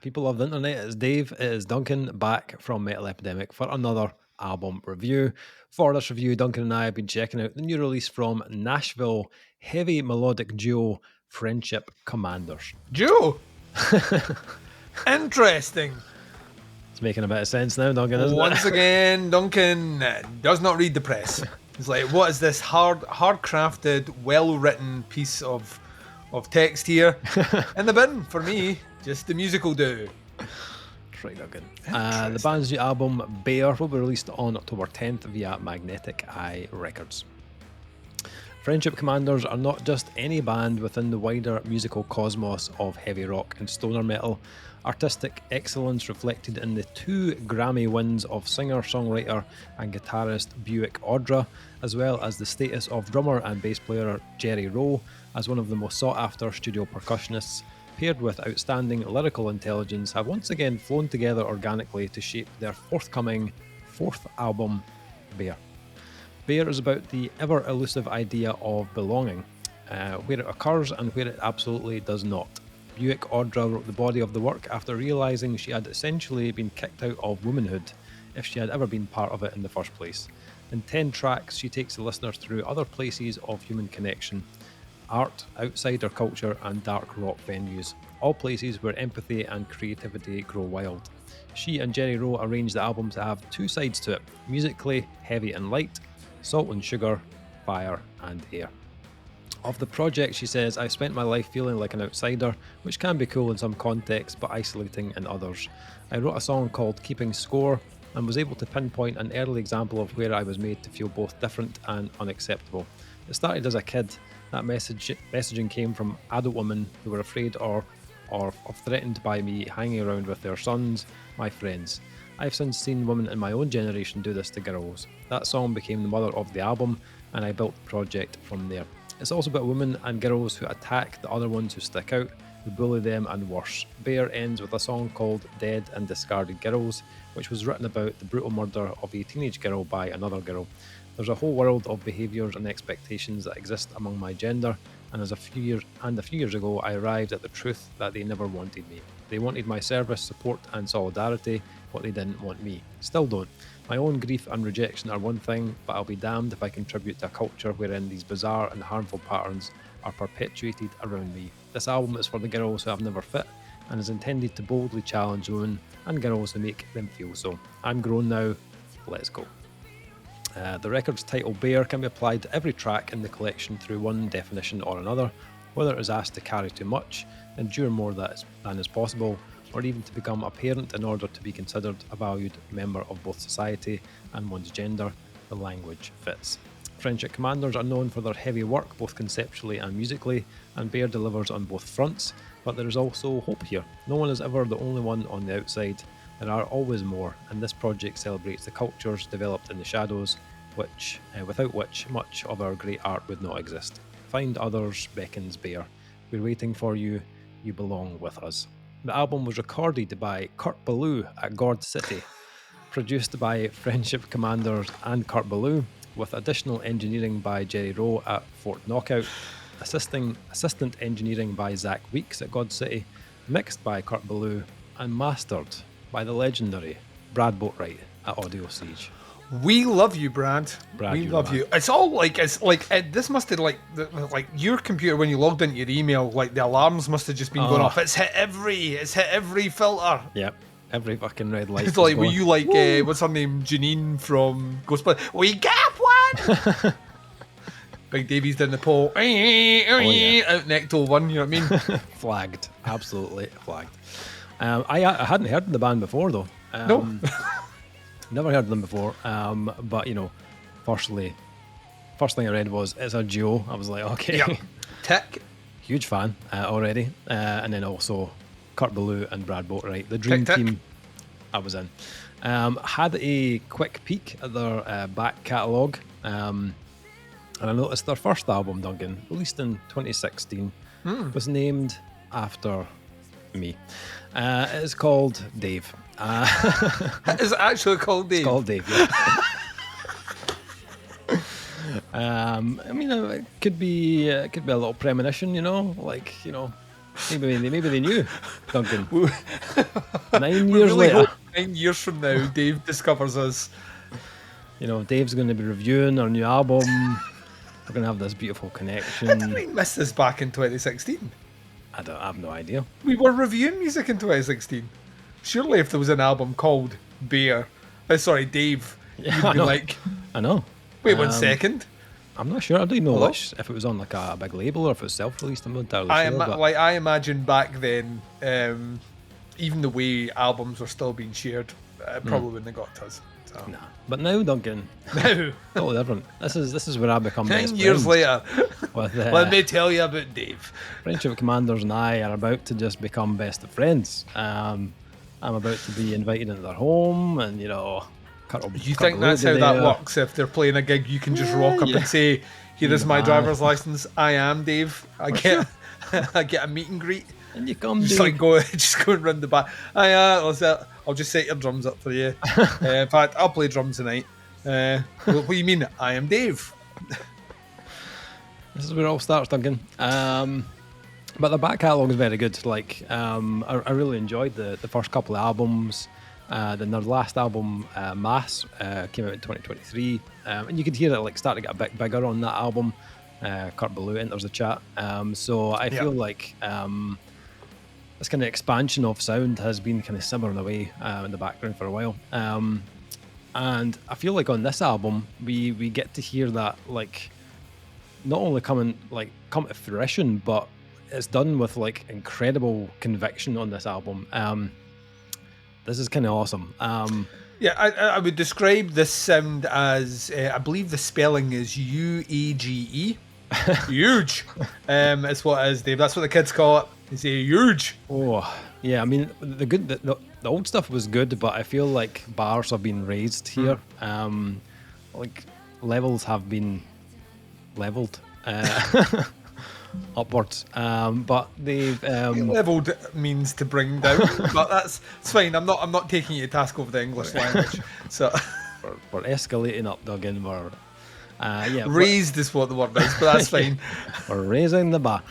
people of the internet. It's Dave, it is Duncan, back from Metal Epidemic for another album review. For this review, Duncan and I have been checking out the new release from Nashville heavy melodic duo Friendship Commanders. Duo? Interesting. It's making a bit of sense now, Duncan, isn't Once it? again, Duncan does not read the press. He's like, what is this hard-crafted, well-written piece of text here? In the bin, for me, just the music will do. Right, Duncan. The band's new album, Bear, will be released on October 10th via Magnetic Eye Records. Friendship Commanders are not just any band within the wider musical cosmos of heavy rock and stoner metal. Artistic excellence reflected in the 2 Grammy wins of singer-songwriter and guitarist Buick Audra, as well as the status of drummer and bass player Jerry Rowe as one of the most sought-after studio percussionists, paired with outstanding lyrical intelligence, have once again flown together organically to shape their forthcoming 4th album, Bear. Bear is about the ever-elusive idea of belonging, where it occurs and where it absolutely does not. Buick Audra wrote the body of the work after realising she had essentially been kicked out of womanhood, if she had ever been part of it in the first place. In 10 tracks, she takes the listeners through other places of human connection, art, outsider culture and dark rock venues, all places where empathy and creativity grow wild. She and Jerry Rowe arranged the album to have 2 sides to it, musically heavy and light, salt and sugar, fire and air. Of the project, she says, I spent my life feeling like an outsider, which can be cool in some contexts but isolating in others. I wrote a song called Keeping Score and was able to pinpoint an early example of where I was made to feel both different and unacceptable. It started as a kid. That messaging came from adult women who were afraid or threatened by me hanging around with their sons, my friends. I've since seen women in my own generation do this to girls. That song became the mother of the album, and I built the project from there. It's also about women and girls who attack the other ones who stick out, who bully them, and worse. Bear ends with a song called Dead and Discarded Girls, which was written about the brutal murder of a teenage girl by another girl. There's a whole world of behaviours and expectations that exist among my gender, and a few years ago I arrived at the truth that they never wanted me. They wanted my service, support and solidarity, but they didn't want me. Still don't. My own grief and rejection are one thing, but I'll be damned if I contribute to a culture wherein these bizarre and harmful patterns are perpetuated around me. This album is for the girls who have never fit, and is intended to boldly challenge women and girls who make them feel so. I'm grown now, let's go. The record's title, Bear, can be applied to every track in the collection through one definition or another, whether it is asked to carry too much, endure more than is possible, or even to become a parent in order to be considered a valued member of both society and one's gender, the language fits. Friendship Commanders are known for their heavy work, both conceptually and musically, and Bear delivers on both fronts, but there is also hope here. No one is ever the only one on the outside. There are always more, and this project celebrates the cultures developed in the shadows, without which much of our great art would not exist. Find others beckons Bear. We're waiting for you. You belong with us. The album was recorded by Kurt Ballou at God City, produced by Friendship Commanders and Kurt Ballou, with additional engineering by Jerry Rowe at Fort Knockout, assistant engineering by Zach Weeks at God City, mixed by Kurt Ballou, and mastered by the legendary Brad Boatwright at Audio Siege. We love you, Brad. We love man. you. It's like this must have like your computer when you logged into your email, like the alarms must have just been going off. It's hit every filter. Yep, every fucking red light. It's like, were you like what's her name, Janine from Ghostbusters? We got one. Big Davies down the pole. Out Necto one. You know what I mean? Flagged, absolutely flagged. I hadn't heard of the band before though. No. Never heard of them before, but you know, first thing I read was it's a duo. I was like, okay, yeah. Tick. Huge fan already, and then also Kurt Ballou and Brad Boatwright, the dream tick. team. I was in. Had a quick peek at their back catalogue, and I noticed their first album, Duncan, released in 2016, was named after me. It is called Dave. Is it actually called Dave? It's called Dave, yeah. I mean, it could be a little premonition, you know, like, you know, Maybe they knew, Duncan. We 9 years really later. hope 9 years from now, Dave discovers us. You know, Dave's going to be reviewing our new album. We're going to have this beautiful I connection. didn't we miss this back in 2016? I have no idea. We were reviewing music in 2016. Surely if there was an album called Dave, Yeah, you'd I be know. like, I know. wait 1 second. I'm not sure. I don't even know Hello? if it was on like a big label or if it was self-released. I'm not entirely I sure. But I imagine back then, even the way albums were still being shared, probably wouldn't have got to us. So. nah. But now, Duncan, Now, totally different. This is where I become 10 best years friends later, with let me tell you about Dave. Friendship Commanders and I are about to just become best of friends. I'm about to be invited into their home, and You think that's how that works? If they're playing a gig, you can just rock up and say, "Here is my driver's license. I am Dave. I get a meet and greet." And you come, Just Dave. like go and run the back. I'll just set your drums up for you. In fact, I'll play drums tonight. What do you mean? I am Dave. This is where it all starts, Duncan. But the back catalogue is very good. Like, I really enjoyed the first couple of albums. Then their last album, Mass, came out in 2023, and you could hear it like start to get a bit bigger on that album. Kurt Ballou enters the chat, so I feel like this kind of expansion of sound has been kind of simmering away in the background for a while. And I feel like on this album we get to hear that like not only come to fruition, but it's done with like incredible conviction on this album. This is kind of awesome. I would describe this sound as I believe the spelling is UAGE. Huge. It's what it is, Dave. That's what the kids call it. They say huge. Oh, yeah. I mean, the old stuff was good, but I feel like bars have been raised here. Like levels have been leveled upwards. But they've Leveled means to bring down, but it's fine. I'm not taking you to task over the English language. So we're escalating up, Duggan. Raised is what the word is, but that's fine. We're raising the bar.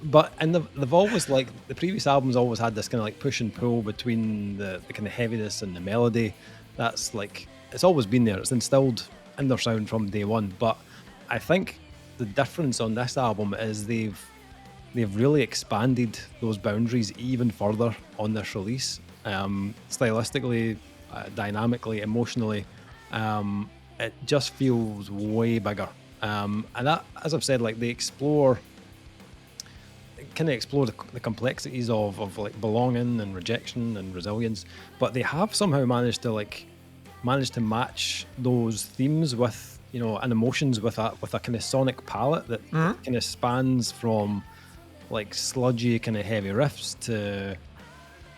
But they've always, like, the previous albums always had this kind of like push and pull between the kind of heaviness and the melody. That's like, it's always been there. It's instilled in their sound from day one. But I think the difference on this album is they've really expanded those boundaries even further on this release. Stylistically, dynamically, emotionally, it just feels way bigger. And that, as I've said, like they kind of explore the complexities of like belonging and rejection and resilience, but they have somehow managed to match those themes with and emotions with a kind of sonic palette that kind of spans from like sludgy kind of heavy riffs to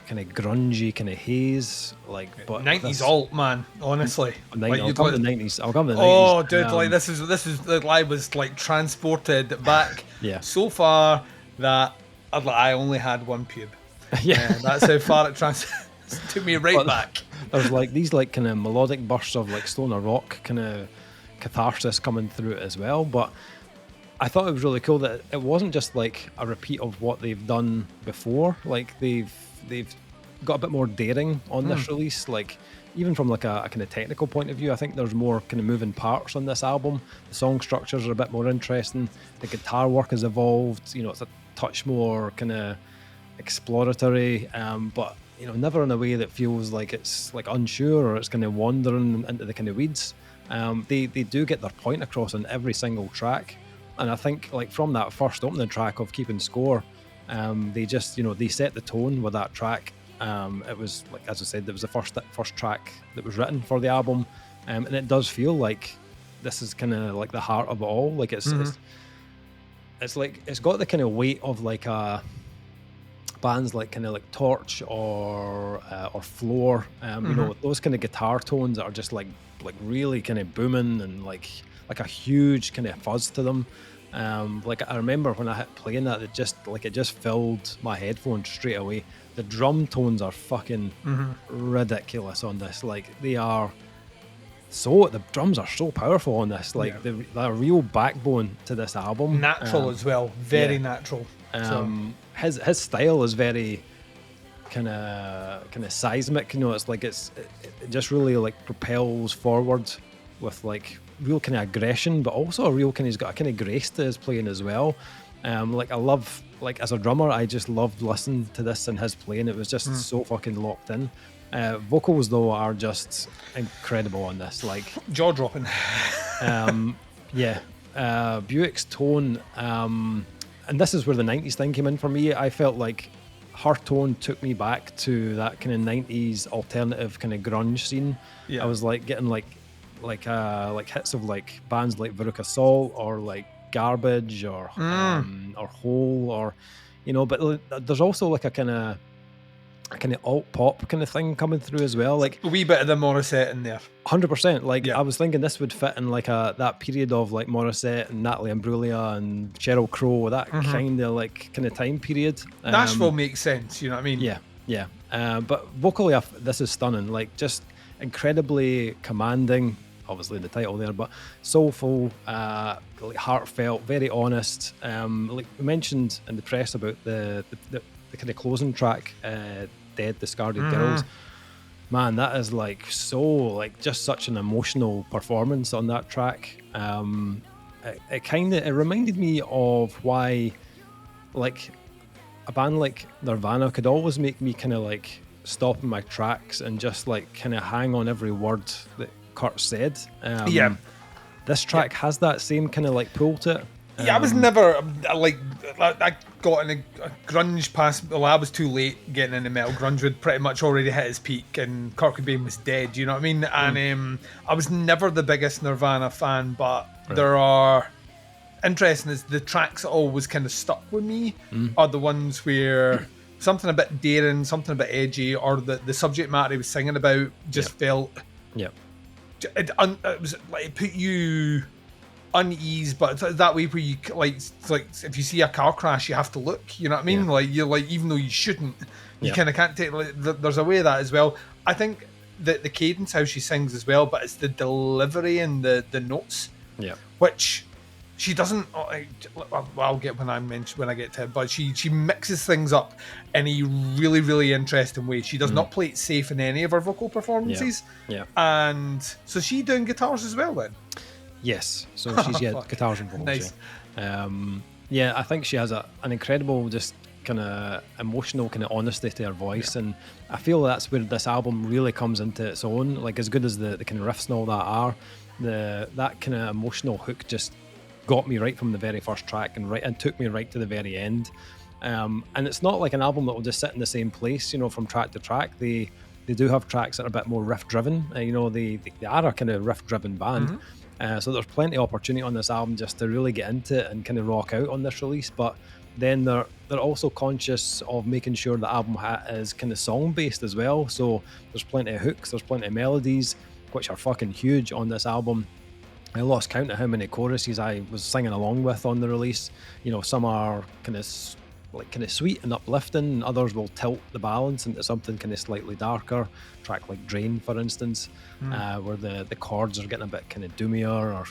kind of grungy kind of haze, like but 90s alt, man, honestly. I'll come to the 90s. Oh, dude, like this is like I was like transported back so far that I only had one pube. That's how far it took me back. There's like these like kind of melodic bursts of like stoner rock kind of catharsis coming through it as well. But I thought it was really cool that it wasn't just like a repeat of what they've done before. Like they've got a bit more daring on this release. Like even from like a kind of technical point of view, I think there's more kind of moving parts on this album. The song structures are a bit more interesting. The guitar work has evolved. It's a touch more kind of exploratory, but never in a way that feels like it's like unsure or it's kind of wandering into the kind of weeds. They do get their point across on every single track, and I think like from that first opening track of Keeping Score, they just they set the tone with that track. It was like, as I said, it was the first track that was written for the album, and it does feel like this is kind of like the heart of it all. Like it's like it's got the kind of weight of like bands like kind of like Torche or Floor, those kind of guitar tones that are just like really kind of booming and like a huge kind of fuzz to them. Like I remember when I hit playing that, it just filled my headphones straight away. The drum tones are fucking ridiculous on this. Like the drums are so powerful on this. Like they're a real backbone to this album. Natural as well, very natural. His style is very kind of seismic, you know. It's like it just really like propels forward with like real kind of aggression, but also a real kind of, he's got a kind of grace to his playing as well. Like I love, like as a drummer, I just loved listening to this and his playing. It was just so fucking locked in. Vocals though are just incredible on this, like jaw dropping. Buick's tone, and this is where the 90s thing came in for me. I felt like her tone took me back to that kind of 90s alternative kind of grunge scene. I was like getting like hits of like bands like Veruca Salt or like Garbage or Hole, or you know, but there's also like a kind of alt pop kind of thing coming through as well, like a wee bit of the Morissette in there. 100%. Like I was thinking this would fit in like that period of like Morissette and Natalie Imbruglia and Sheryl Crow, that kind of time period. Nashville makes sense, you know what I mean? Yeah. But vocally, this is stunning. Like just incredibly commanding. Obviously the title there, but soulful, like heartfelt, very honest. Like we mentioned in the press about the kind of closing track, Dead Discarded Girls. Man, that is like so, like just such an emotional performance on that track. It reminded me of why like a band like Nirvana could always make me kind of like stop in my tracks and just like kind of hang on every word that Kurt said. This track has that same kind of like pull to it. I was never like, I got in a grunge past. Well, I was too late getting into metal. Grunge had pretty much already hit his peak, and Kurt Cobain was dead. You know what I mean? And I was never the biggest Nirvana fan, but there are interesting is the tracks that always kind of stuck with me are the ones where something a bit daring, something a bit edgy, or the subject matter he was singing about just felt. It was like it put you unease, but it's that way where you like if you see a car crash, you have to look. You know what I mean? Like you're like, even though you shouldn't, you kind of can't take. Like, there's a way of that as well. I think that the cadence, how she sings as well, but it's the delivery and the notes, which she doesn't. I'll get when I get to it, but she mixes things up in a really, really interesting way. She does not play it safe in any of her vocal performances. And so she doing guitars as well then. Yes, so she's guitars and vocals. Nice. I think she has an incredible, just kind of emotional kind of honesty to her voice, and I feel that's where this album really comes into its own. Like as good as the kind of riffs and all that are, that kind of emotional hook just got me right from the very first track and took me right to the very end. And it's not like an album that will just sit in the same place, you know, from track to track. They do have tracks that are a bit more riff driven. You know, they are a kind of riff driven band. So there's plenty of opportunity on this album just to really get into it and kind of rock out on this release. But then they're also conscious of making sure the album is kind of song based as well. So there's plenty of hooks, there's plenty of melodies, which are fucking huge on this album. I lost count of how many choruses I was singing along with on the release. You know, some are kind of sweet and uplifting, and others will tilt the balance into something kind of slightly darker. A track like Drain, for instance, where the chords are getting a bit kind of doomier, or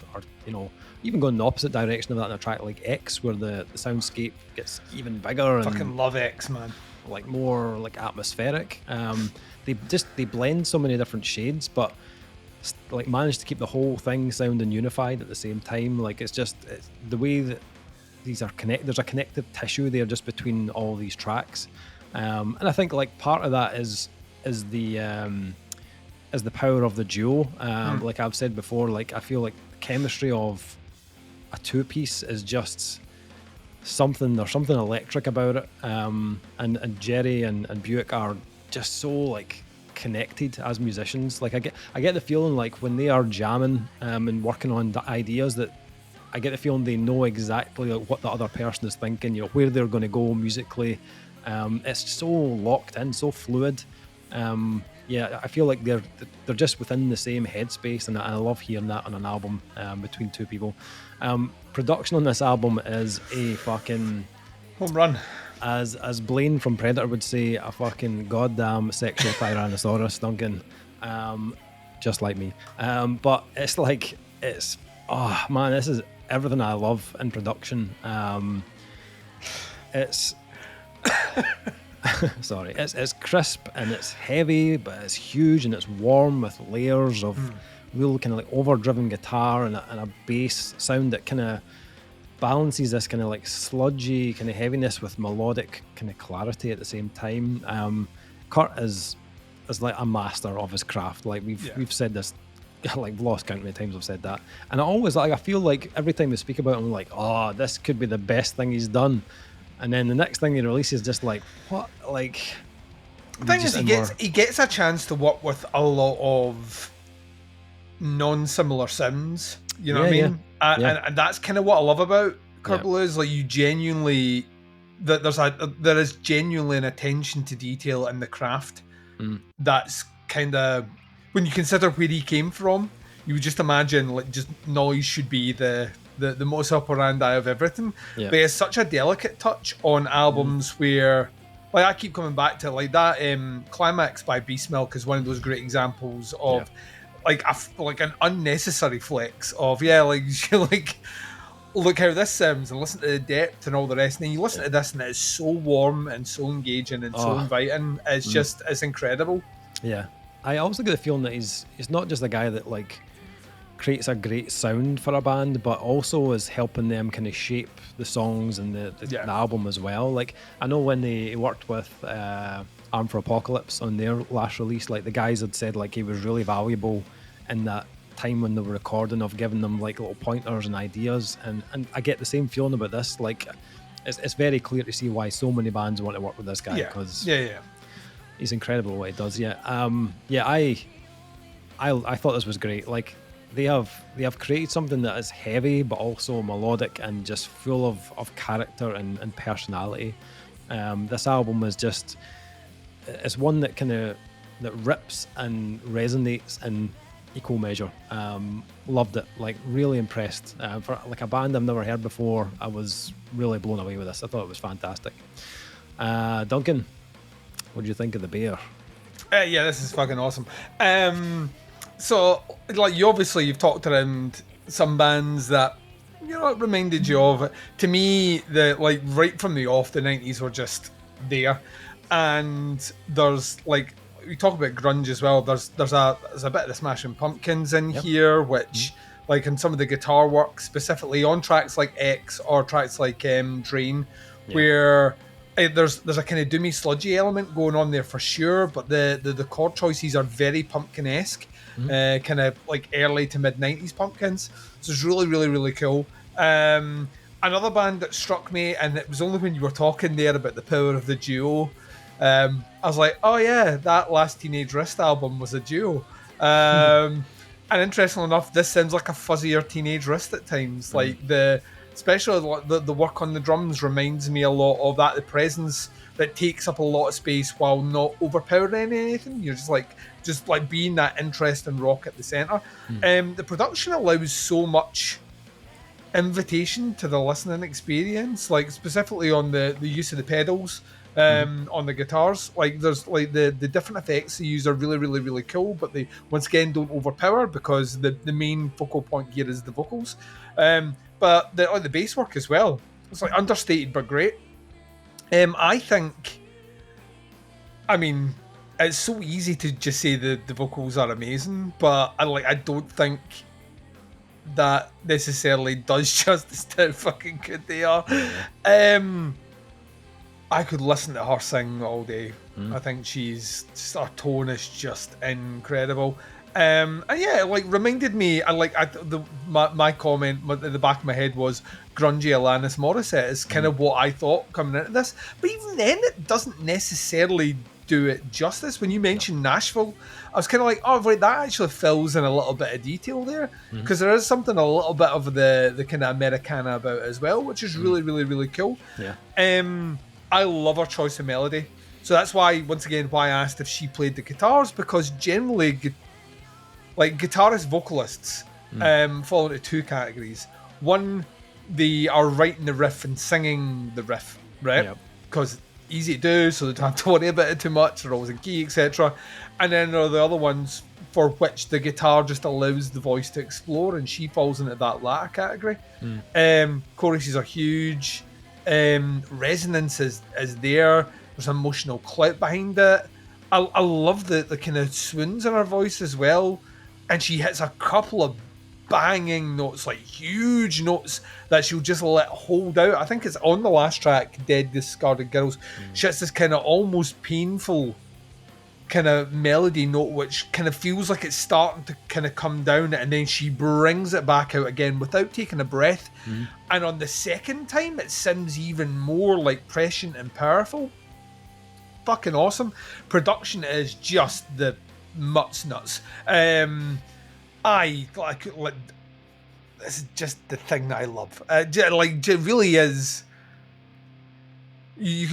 you know, even going the opposite direction of that in a track like X, where the soundscape gets even bigger. Fucking love X, man. Like more like atmospheric. They blend so many different shades, but like manage to keep the whole thing sounding unified at the same time. Like it's the way that these are connected. There's a connective tissue there just between all these tracks, and I think like part of that is the power of the duo. Like I've said before, like I feel like the chemistry of a two-piece is just something. There's something electric about it, and Jerry and Buick are just so like connected as musicians. Like I get the feeling like when they are jamming and working on the ideas, that I get the feeling they know exactly like what the other person is thinking, you know, where they're going to go musically. It's so locked in, so fluid. I feel like they're just within the same headspace, and I love hearing that on an album between two people. Production on this album is a fucking home run. As Blaine from Predator would say, a fucking goddamn sexual Tyrannosaurus, Duncan. Just like me. But it's like, oh man, this is everything I love in production. It's sorry, it's crisp and it's heavy, but it's huge and it's warm with layers of real kind of like overdriven guitar and a bass sound that kind of balances this kind of like sludgy kind of heaviness with melodic kind of clarity at the same time. Kurt is like a master of his craft. Like we've said this, like I've lost count how many times I've said that, and I feel like every time we speak about him, I'm like, oh, this could be the best thing he's done, and then the next thing he releases, just like what, like. The thing is, he gets a chance to work with a lot of non-similar sounds. You know what I mean? And that's kind of what I love about Kurt Ballou, like you genuinely that there is genuinely an attention to detail in the craft. That's kind of, when you consider where he came from, you would just imagine like just noise should be the modus operandi of everything. But it's such a delicate touch on albums where, like, I keep coming back to like that Climax by Beast Milk is one of those great examples of like an unnecessary flex of like look how this sounds and listen to the depth and all the rest, and then you listen to this and it's so warm and so engaging and so inviting. It's just, it's incredible. I also get the feeling that he's not just a guy that like creates a great sound for a band, but also is helping them kind of shape the songs and the album as well. Like I know when he worked with Arm for Apocalypse on their last release, like the guys had said like he was really valuable in that time when they were recording, of giving them like little pointers and ideas, and I get the same feeling about this. Like it's very clear to see why so many bands want to work with this guy, because he's incredible at what he does. I thought this was great. Like they have created something that is heavy but also melodic and just full of character and personality. This album is just, it's one that kind of that rips and resonates in equal measure. Loved it, like really impressed. For like a band I've never heard before, I was really blown away with this. I thought it was fantastic. Duncan, what do you think of the beer? This is fucking awesome. So like you've talked around some bands that it reminded you of. To me, the like right from the off, the 90s were just there, and there's like, we talk about grunge as well. There's a bit of the Smashing Pumpkins in here, which like in some of the guitar work, specifically on tracks like X or tracks like Drain, where there's a kind of doomy sludgy element going on there for sure, but the chord choices are very Pumpkin-esque, kind of like early to mid 90s Pumpkins. So it's really, really, really cool. Another band that struck me, and it was only when you were talking there about the power of the duo, I was like, oh yeah, that last Teenage Wrist album was a duo. And interestingly enough, this sounds like a fuzzier Teenage Wrist at times. Like especially the work on the drums reminds me a lot of that, the presence that takes up a lot of space while not overpowering anything. You're just like being that interesting rock at the center. The production allows so much invitation to the listening experience, like specifically on the use of the pedals. On the guitars, like there's like the different effects they use are really, really, really cool, but they once again don't overpower, because the main focal point here is the vocals. But the bass work as well, it's like understated but great. I think, I mean, it's so easy to just say the vocals are amazing, but I don't think that necessarily does justice to how fucking good they are. I could listen to her sing all day. I think she's just, her tone is just incredible. And yeah, like reminded me, my comment in the back of my head was grungy Alanis Morissette is kind of what I thought coming into this. But even then, it doesn't necessarily do it justice. When you mentioned Nashville, I was kind of like, oh, right, that actually fills in a little bit of detail there, because there is something a little bit of the kind of Americana about it as well, which is really, really, really cool. I love her choice of melody. So that's why, once again, why I asked if she played the guitars, because generally, like guitarist vocalists fall into two categories. One, they are writing the riff and singing the riff, right? Because easy to do, so they don't have to worry about it too much, they're always in key, etc. And then there are the other ones for which the guitar just allows the voice to explore, and she falls into that latter category. Choruses are huge. resonance is there. There's emotional clout behind it. I love the kind of swoons in her voice as well, and she hits a couple of banging notes, like huge notes that she'll just let hold out. I think it's on the last track, Dead Discarded Girls. She hits this kind of almost painful kind of melody note, which kind of feels like it's starting to kind of come down, and then she brings it back out again without taking a breath. And on the second time, it sounds even more like prescient and powerful. Fucking awesome. Production is just the mutts nuts. This is just the thing that I love. It really is. I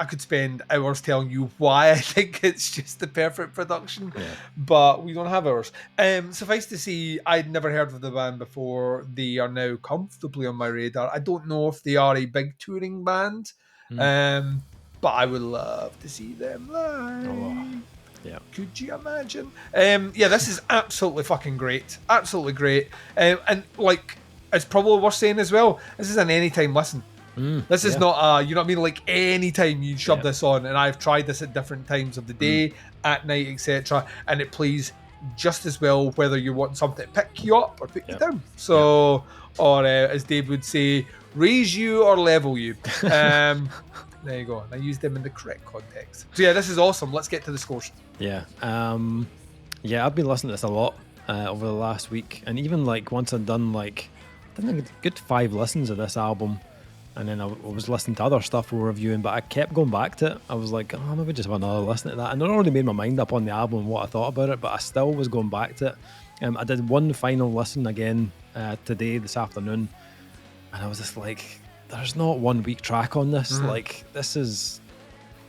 could spend hours telling you why I think it's just the perfect production, but we don't have hours. Suffice to say, I'd never heard of the band before. They are now comfortably on my radar. I don't know if they are a big touring band, but I would love to see them live. Oh, yeah. Could you imagine? This is absolutely fucking great. Absolutely great. And like, it's probably worth saying as well, this is an anytime listen. This is not you know what I mean, like anytime you shove this on, and I've tried this at different times of the day, at night, etc., and it plays just as well whether you want something to pick you up or put you down. So, or as Dave would say, raise you or level you. There you go. I used them in the correct context. So this is awesome. Let's get to the scores. I've been listening to this a lot over the last week, and even like once I'd done a good 5 listens of this album, and then I was listening to other stuff we were reviewing, but I kept going back to it. I was like, maybe just have another listen to that. And I'd already made my mind up on the album and what I thought about it, but I still was going back to it. I did one final listen again today, this afternoon, and I was just like, there's not one weak track on this. Like, this is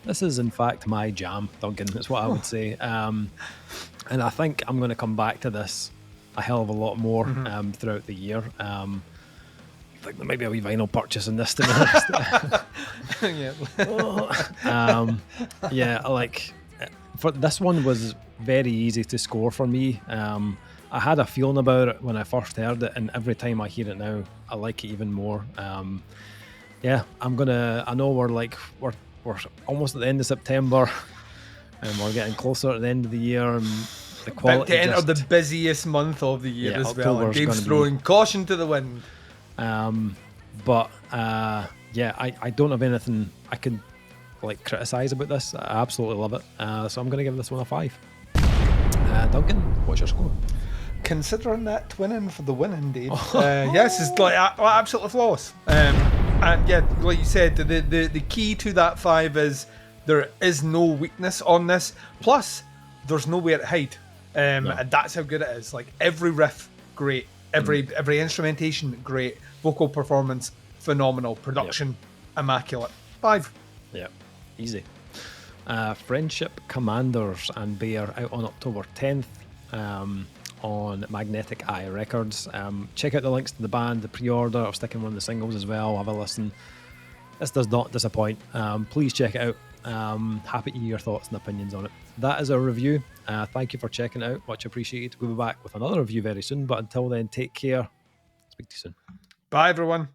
in fact my jam, Duncan. That's what I would say. And I think I'm going to come back to this a hell of a lot more throughout the year. Like there might be a wee vinyl purchase in this, to be honest. For this one was very easy to score for me. I had a feeling about it when I first heard it, and every time I hear it now, I like it even more. I know we're almost at the end of September, and we're getting closer at the end of the year, and the quality about to enter the busiest month of the year as well. And Dave's throwing caution to the wind. I don't have anything I could criticize about this. I absolutely love it. So I'm going to give this one a 5. Duncan, what's your score? Considering that twinning for the winning, Dave. This is absolutely flawless. And like you said, the key to that 5 is there is no weakness on this. Plus, there's nowhere to hide. And that's how good it is. Like every riff, great. Every instrumentation, great. Vocal performance, phenomenal. Production, immaculate. 5. Yeah, easy. Friendship Commanders and Bear out on October 10th on Magnetic Eye Records. Check out the links to the band, the pre-order. I'll stick in one of the singles as well. Have a listen. This does not disappoint. Please check it out. Happy to hear your thoughts and opinions on it. That is our review. Thank you for checking it out. Much appreciated. We'll be back with another review very soon, but until then, take care. Speak to you soon. Bye, everyone.